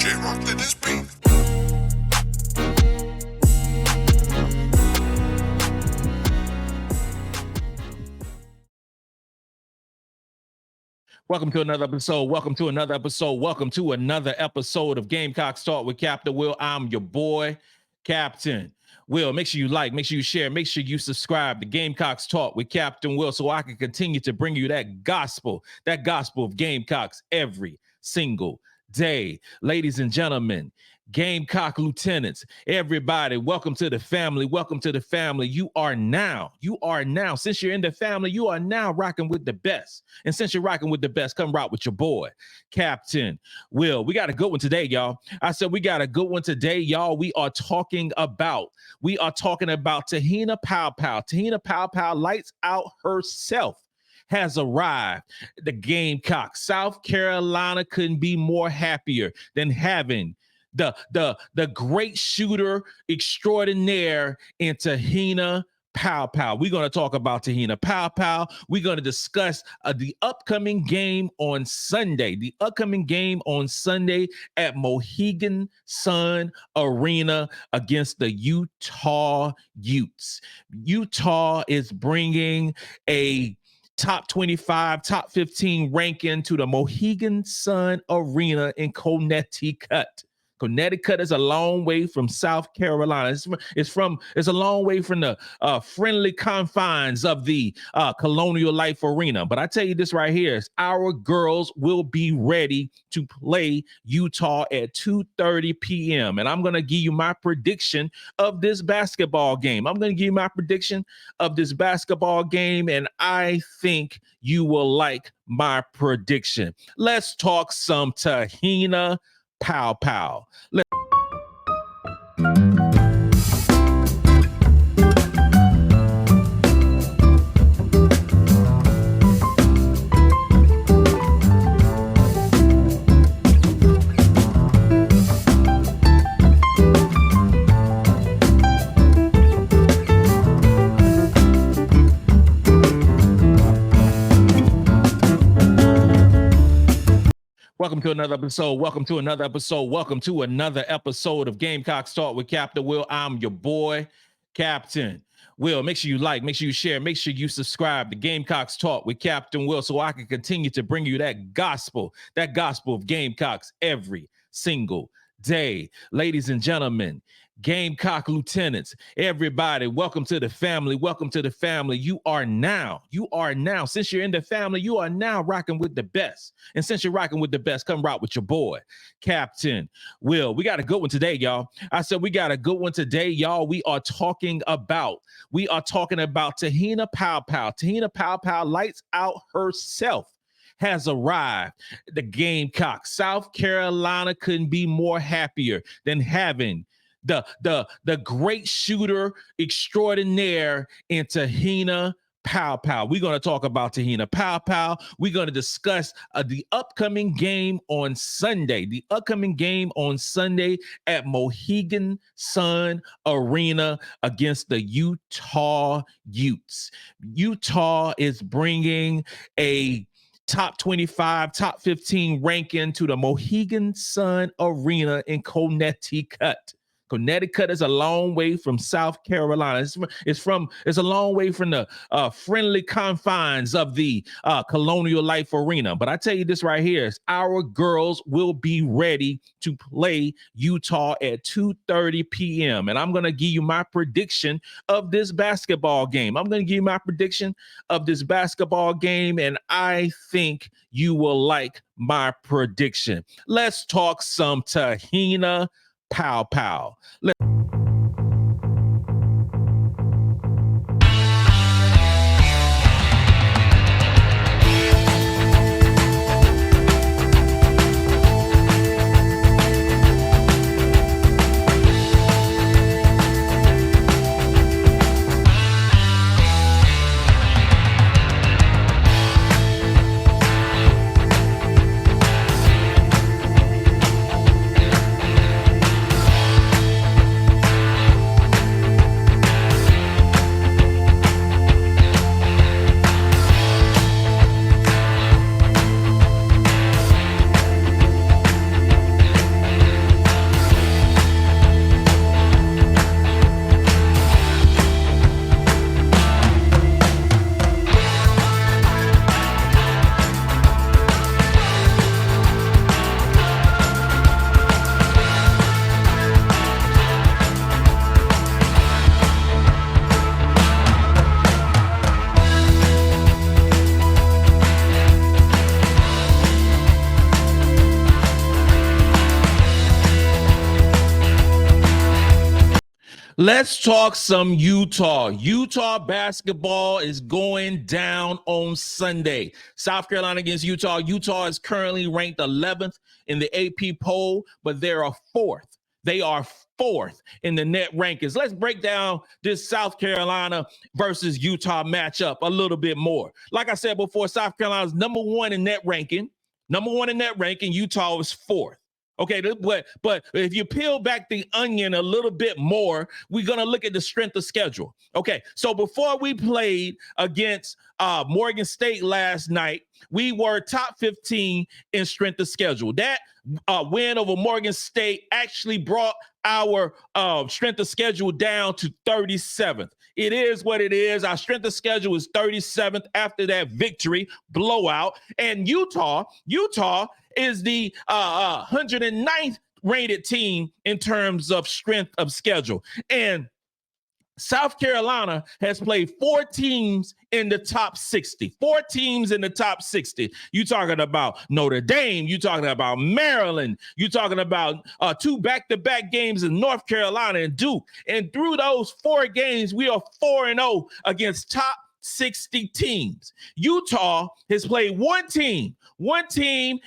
DJ rock to this beat. Welcome to another episode. Welcome to another episode. Welcome to another episode of Gamecocks Talk with Captain Will. I'm your boy, Captain Will. Make sure you like, make sure you share, make sure you subscribe to Gamecocks Talk with Captain Will so I can continue to bring you that gospel of Gamecocks every single day. Ladies and gentlemen, Gamecock lieutenants, everybody, welcome to the family. Welcome to the family. You are now, since you're in the family, you are now rocking with the best. And since you're rocking with the best, come rock with your boy, Captain Will. We got a good one today, y'all. I said we got a good one today, y'all. We are talking about Te-Hina Paopao. Te-Hina Paopao lights out herself. Has arrived. The Gamecocks, South Carolina couldn't be more happier than having the great shooter extraordinaire in Te-Hina Paopao. We're going to talk about Te-Hina Paopao. We're going to discuss the upcoming game on Sunday. The upcoming game on Sunday at Mohegan Sun Arena against the Utah Utes. Utah is bringing a top 25, top 15 ranking to the Mohegan Sun Arena in Connecticut. Connecticut is a long way from South Carolina. It's a long way from the friendly confines of the Colonial Life Arena. But I tell you this right here is our girls will be ready to play Utah at 2:30 p.m. And I'm going to give you my prediction of this basketball game. And I think you will like my prediction. Let's talk some Te-Hina Paopao. Welcome to another episode. Welcome to another episode of Gamecocks Talk with Captain Will. I'm your boy, Captain Will. Make sure you like, make sure you share, make sure you subscribe to Gamecocks Talk with Captain Will so I can continue to bring you that gospel of Gamecocks every single day. Ladies and gentlemen, Gamecock lieutenants, everybody, welcome to the family. You are now, since you're in the family, you are now rocking with the best. And since you're rocking with the best, come rock with your boy, Captain Will. We got a good one today, y'all. I said we got a good one today, y'all. We are talking about Te-Hina Paopao. Te-Hina Paopao lights out herself. Has arrived. The Gamecocks, South Carolina couldn't be more happier than having the great shooter extraordinaire in Te-Hina Paopao. We're going to talk about Te-Hina Paopao. We're going to discuss the upcoming game on Sunday. The upcoming game on Sunday at Mohegan Sun Arena against the Utah Utes. Utah is bringing a top 25, top 15 ranking to the Mohegan Sun Arena in Connecticut. Connecticut is a long way from South Carolina. It's a long way from the friendly confines of the Colonial Life Arena. But I tell you this right here is our girls will be ready to play Utah at 2:30 p.m. And I'm going to give you my prediction of this basketball game. And I think you will like my prediction. Let's talk some Te-Hina Paopao. Let's talk some Utah. Utah basketball is going down on Sunday. South Carolina against Utah. Utah is currently ranked 11th in the AP poll, but they are fourth. They are fourth in the net rankings. Let's break down this South Carolina versus Utah matchup a little bit more. Like I said before, South Carolina's number one in net ranking. Number one in net ranking. Utah is fourth. Okay, but if you peel back the onion a little bit more, we're going to look at the strength of schedule. Okay, so before we played against Morgan State last night, we were top 15 in strength of schedule. That win over Morgan State actually brought our strength of schedule down to 37th. It is what it is. Our strength of schedule is 37th after that victory blowout. And Utah is the 109th rated team in terms of strength of schedule. And South Carolina has played 4 teams in the top 60. 4 teams in the top 60. You talking about Notre Dame. You talking about Maryland. You talking about 2 back-to-back games in North Carolina and Duke. And through those 4 games, we are 4-0 against top 60 teams. Utah has played one team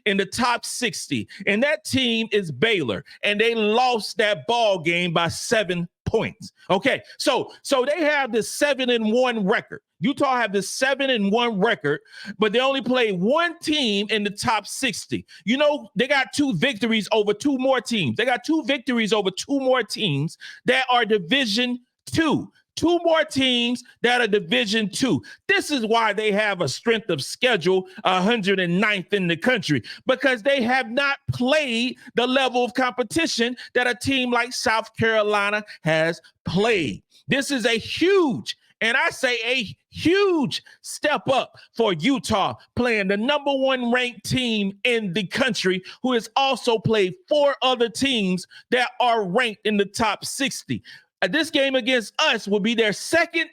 in the top 60, and that team is Baylor, and they lost that ball game by 7 points. Okay, so they have this 7-1 record. Utah have this 7-1 record, but they only play one team in the top 60. You know, they got 2 victories over 2 more teams. They got 2 victories over 2 more teams that are Division 2. 2 more teams that are Division 2. This is why they have a strength of schedule 109th in the country, because they have not played the level of competition that a team like South Carolina has played. This is a huge, and I say a huge step up for Utah, playing the number 1 ranked team in the country, who has also played 4 other teams that are ranked in the top 60. This game against us will be their second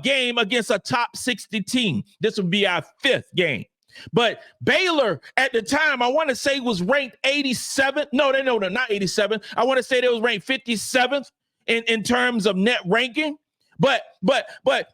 game against a top 60 team. This would be our 5th game. But Baylor at the time, I want to say, was ranked 87th. No, not 87. I want to say they was ranked 57th in terms of net ranking. But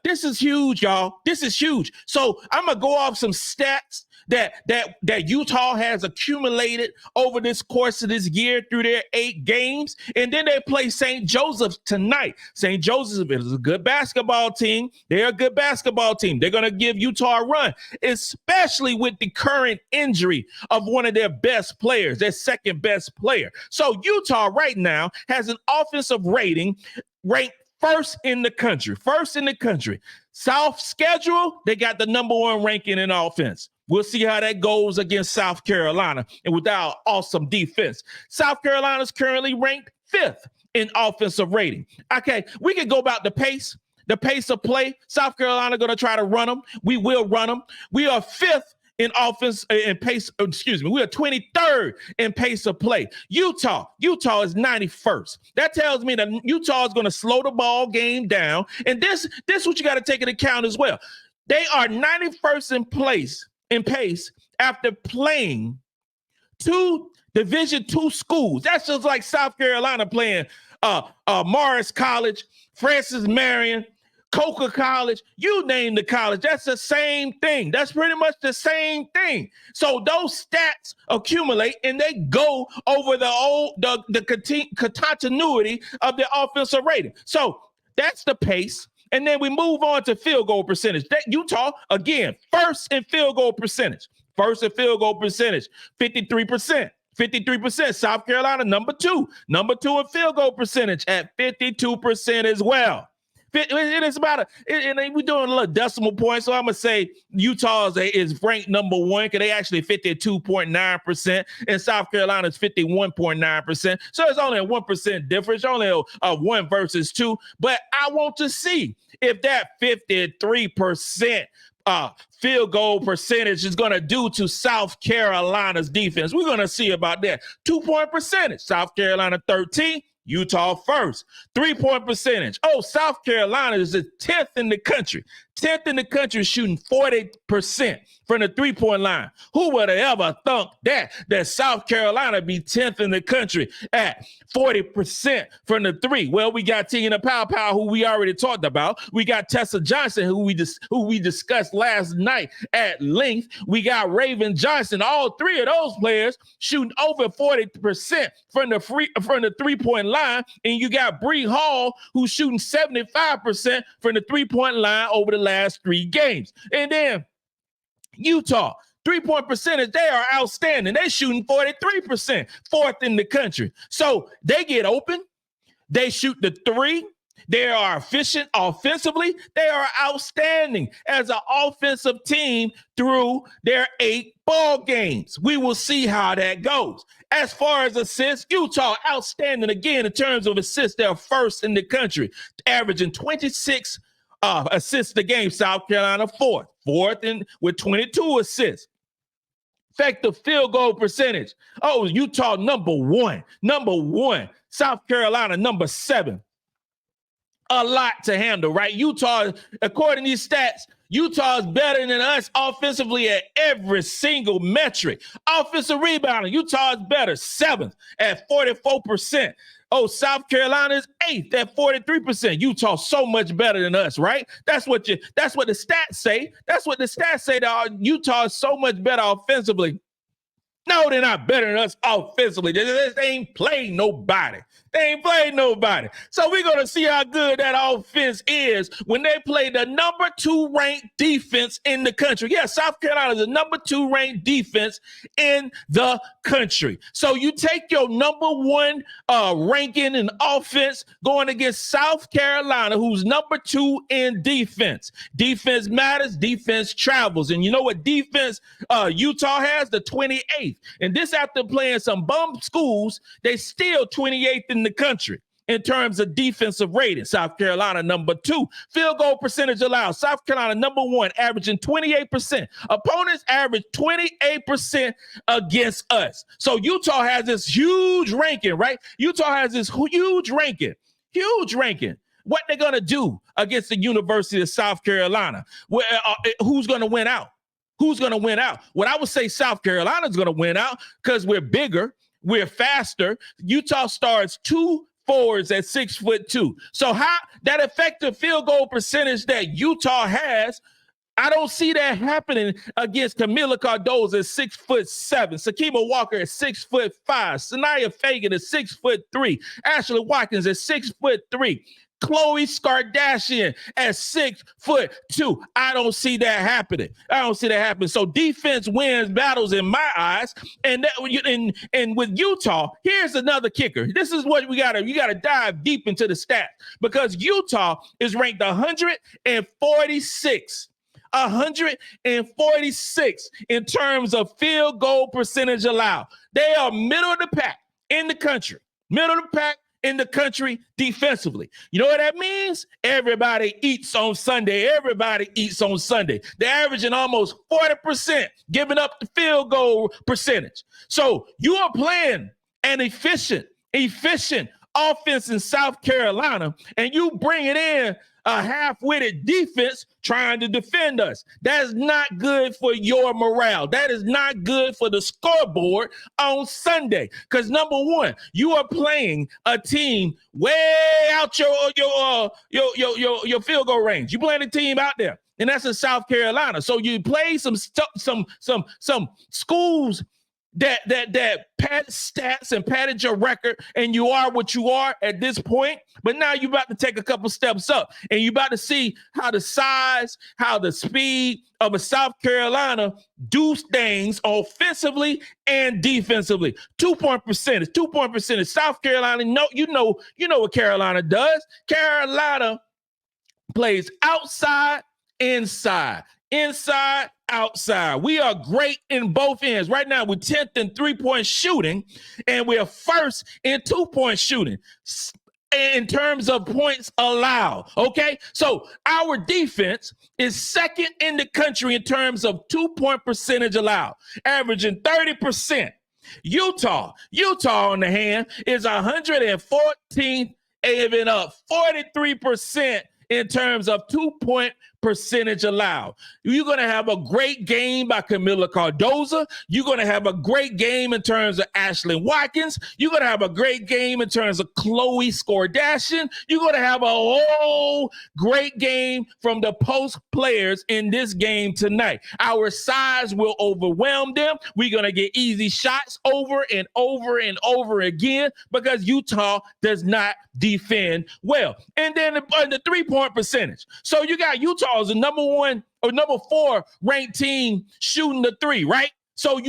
this is huge, y'all. This is huge. So I'm gonna go off some stats that Utah has accumulated over this course of this year through their 8 games, and then they play St. Joseph tonight. St. Joseph is a good basketball team. They're a good basketball team. They're gonna give Utah a run, especially with the current injury of one of their best players, their second best player. So Utah right now has an offensive rating ranked first in the country. South schedule, they got the number 1 ranking in offense. We'll see how that goes against South Carolina and with our awesome defense. South Carolina is currently ranked 5th in offensive rating. Okay, we can go about the pace of play. South Carolina going to try to run them. We will run them. We are 5th in offense and pace. We are 23rd in pace of play. Utah is 91st. That tells me that Utah is going to slow the ball game down. And this is what you got to take into account as well. They are 91st in pace after playing 2 Division 2 schools. That's just like South Carolina playing Morris College, Francis Marion, Coker College, you name the college. That's the same thing. That's pretty much the same thing. So those stats accumulate and they go over the continuity of the offensive rating. So that's the pace. And then we move on to field goal percentage. That Utah, again, first in field goal percentage. 53%. 53%. South Carolina, number 2. Number 2 in field goal percentage at 52% as well. It is about we're doing a little decimal point, so I'm gonna say Utah is ranked number 1 because they actually 52.9%, and South Carolina is 51.9%. So it's only a 1% difference, only a 1 versus 2. But I want to see if that 53% field goal percentage is going to do to South Carolina's defense. We're going to see about that. 2-point percentage, South Carolina 13. Utah first. 3-point percentage. Oh, South Carolina is the 10th in the country. 10th in the country shooting 40% from the three-point line. Who would have ever thunk that South Carolina be 10th in the country at 40% from the three? Well, we got Te-Hina Paopao, who we already talked about. We got Tessa Johnson, who we discussed last night at length. We got Raven Johnson. All three of those players shooting over 40% from the three-point line. And you got Bree Hall, who's shooting 75% from the three-point line over the last 3 games. And then Utah, 3-point percentage, they are outstanding. They're shooting 43%, 4th in the country. So they get open. They shoot the three. They are efficient offensively. They are outstanding as an offensive team through their 8 ball games. We will see how that goes. As far as assists, Utah outstanding again in terms of assists. They're 1st in the country, averaging 26 assists a game. South Carolina 4th with 22 assists. Effective field goal percentage. Oh, Utah number 1. South Carolina number 7. A lot to handle, right? Utah, according to these stats, Utah is better than us offensively at every single metric. Offensive rebounding, Utah is better, 7th at 44%. Oh, South Carolina is 8th at 43%. Utah so much better than us, right? That's what the stats say. That's what the stats say. That Utah is so much better offensively. No, they're not better than us offensively. They ain't played nobody. So we're going to see how good that offense is when they play the number 2 ranked defense in the country. Yeah, South Carolina is the number 2 ranked defense in the country. So you take your number 1 ranking in offense going against South Carolina, who's number 2 in defense. Defense matters. Defense travels. And you know what defense Utah has? The 28th. And this after playing some bum schools, they still 28th in the country in terms of defensive rating. South Carolina number 2. Field goal percentage allowed. South Carolina number 1, averaging 28%. Opponents average 28% against us. So Utah has this huge ranking, right? Utah has this huge ranking. What they're going to do against the University of South Carolina? Who's going to win out? Well, I would say South Carolina's going to win out because we're bigger, we're faster. Utah starts 2 forwards at 6'2". So how that effective field goal percentage that Utah has, I don't see that happening against Kamilla Cardoso at 6'7", Sakima Walker at 6'5", Sanaya Fagan at 6'3", Ashlyn Watkins at 6'3", Chloe Skardashian at 6'2". I don't see that happening. So defense wins battles in my eyes. And with Utah, here's another kicker. This is what you gotta dive deep into the stats because Utah is ranked 146. 146 in terms of field goal percentage allowed. They are middle of the pack in the country. Defensively. You know what that means? Everybody eats on Sunday. They're averaging almost 40%, giving up the field goal percentage. So you are playing an efficient offense in South Carolina, and you bring it in a half-witted defense trying to defend us. That is not good for your morale. That is not good for the scoreboard on Sunday. Because number 1, you are playing a team way out your field goal range. You playing a team out there, and that's in South Carolina. So you play some schools that padded stats and padded your record, and you are what you are at this point. But now you're about to take a couple steps up, and you're about to see how the size, how the speed of a South Carolina do things offensively and defensively. 2-point percentage. South Carolina, you know what Carolina does. Carolina plays outside, inside, outside. We are great in both ends. Right now, we're 10th in 3-point shooting, and we're 1st in 2-point shooting in terms of points allowed. Okay, so our defense is 2nd in the country in terms of 2-point percentage allowed, averaging 30%. Utah, on the hand, is 114th, even up 43% in terms of 2-point percentage allowed. You're going to have a great game by Kamilla Cardoso. You're going to have a great game in terms of Ashlyn Watkins. You're going to have a great game in terms of Chloe Skordashian. You're going to have a whole great game from the post players in this game tonight. Our size will overwhelm them. We're going to get easy shots over and over and over again because Utah does not defend well. And then the 3-point percentage. So you got Utah as the number 1 or number 4 ranked team shooting the 3, right? So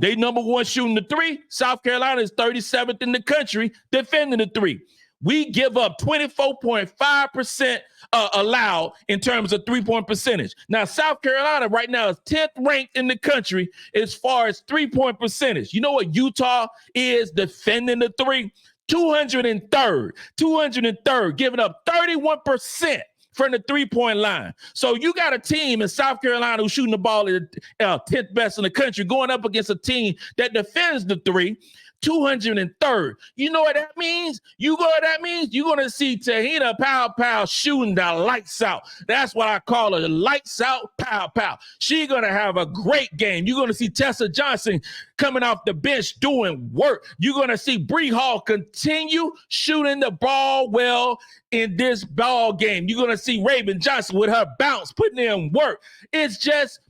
they number 1 shooting the 3. South Carolina is 37th in the country defending the 3. We give up 24.5% allowed in terms of 3-point percentage. Now, South Carolina right now is 10th ranked in the country as far as 3-point percentage. You know what Utah is defending the 3? 203rd, giving up 31% from the 3-point line. So you got a team in South Carolina who's shooting the ball at 10th best in the country going up against a team that defends the 3. 203rd. You know what that means? You're going to see Te-Hina Paopao shooting the lights out. That's what I call her, lights out Paopao. She's going to have a great game. You're going to see Tessa Johnson coming off the bench doing work. You're going to see Bree Hall continue shooting the ball well in this ball game. You're going to see Raven Johnson with her bounce, putting in work. It's just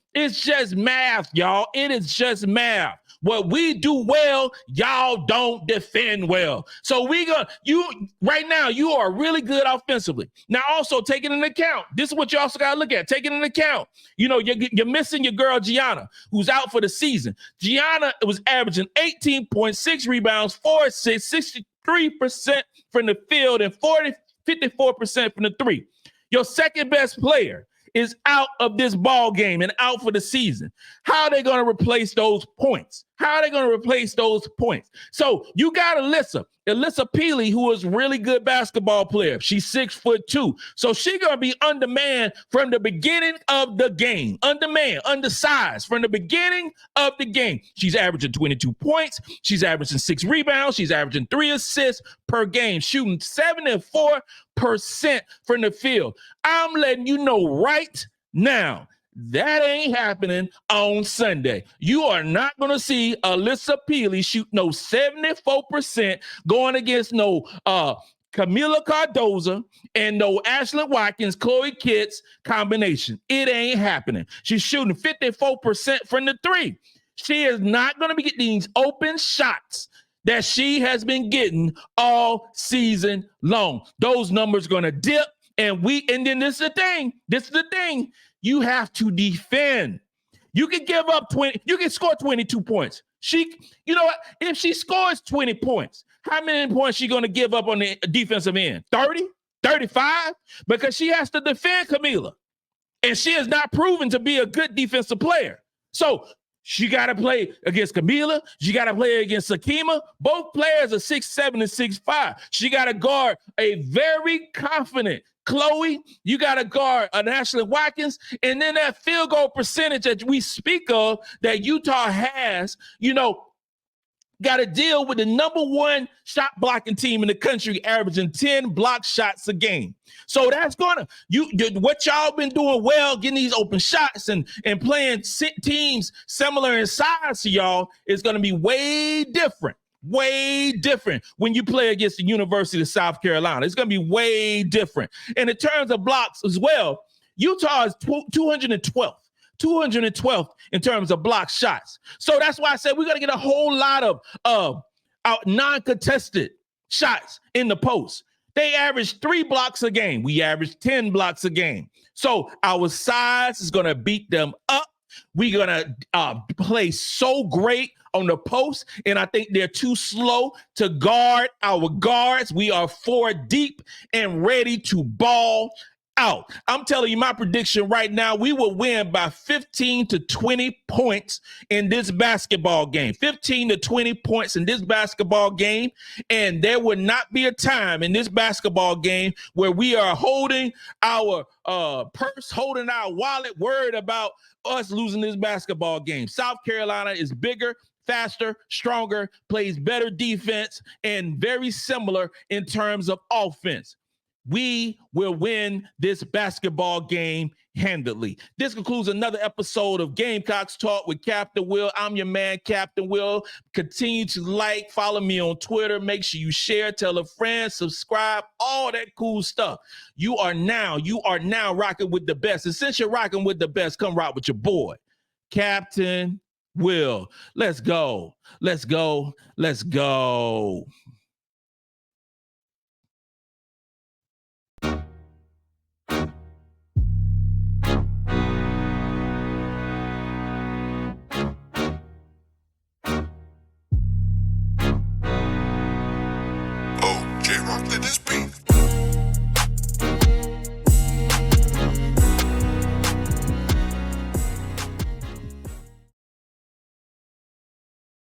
math, y'all. It is just math. What we do well, y'all don't defend well. So right now, you are really good offensively. Now, also taking into account, this is what you also got to look at, taking into account, you're missing your girl, Gianna, who's out for the season. Gianna was averaging 18.6 rebounds, 4 assists, 63% from the field, and 54% from the 3. Your second best player is out of this ball game and out for the season. How are they going to replace those points? So you got Alyssa Peely, who is a really good basketball player. She's 6'2". So she's going to be undermanned from the beginning of the game. Undersized from the beginning of the game. She's averaging 22 points. She's averaging 6 rebounds. She's averaging 3 assists per game, shooting 74% from the field. I'm letting you know right now, that ain't happening on Sunday. You are not going to see Alyssa Peely shoot no 74% going against no Kamilla Cardoso and no Ashlyn Watkins, Chloe Kitts combination. It ain't happening. She's shooting 54% from the 3. She is not going to be getting these open shots that she has been getting all season long. Those numbers are going to dip. And then this is the thing. You have to defend. You can give up 20, you can score 22 points. You know what? If she scores 20 points, how many points she going to give up on the defensive end? 30, 35? Because she has to defend Kamilla. And she has not proven to be a good defensive player. So she got to play against Kamilla. She got to play against Sakima. Both players are 6'7" and 6'5". She got to guard a very confident Chloe. You got to guard an Ashlyn Watkins. And then that field goal percentage that we speak of that Utah has, got to deal with the number 1 shot blocking team in the country, averaging 10 block shots a game. So that's what y'all been doing well, getting these open shots and playing teams similar in size to y'all is going to be way different when you play against the University of South Carolina. It's going to be way different. And in terms of blocks as well, Utah is 212th in terms of block shots. So that's why I said we're going to get a whole lot of non-contested shots in the post. They average 3 blocks a game. We average 10 blocks a game. So our size is going to beat them up. We're going to play so great on the post, and I think they're too slow to guard our guards. We are 4 deep and ready to ball out. I'm telling you my prediction right now, we will win by 15 to 20 points in this basketball game. 15 to 20 points in this basketball game, and there will not be a time in this basketball game where we are holding our purse, holding our wallet, worried about us losing this basketball game. South Carolina is bigger, faster, stronger, plays better defense, and very similar in terms of offense. we will win this basketball game handily. This concludes another episode of Gamecocks Talk with Captain Will. I'm your man, Captain Will. Continue to like, follow me on Twitter. Make sure you share, tell a friend, subscribe, all that cool stuff. You are now rocking with the best. And since you're rocking with the best, come rock with your boy, Captain Will. Let's go. Let's go. Let's go.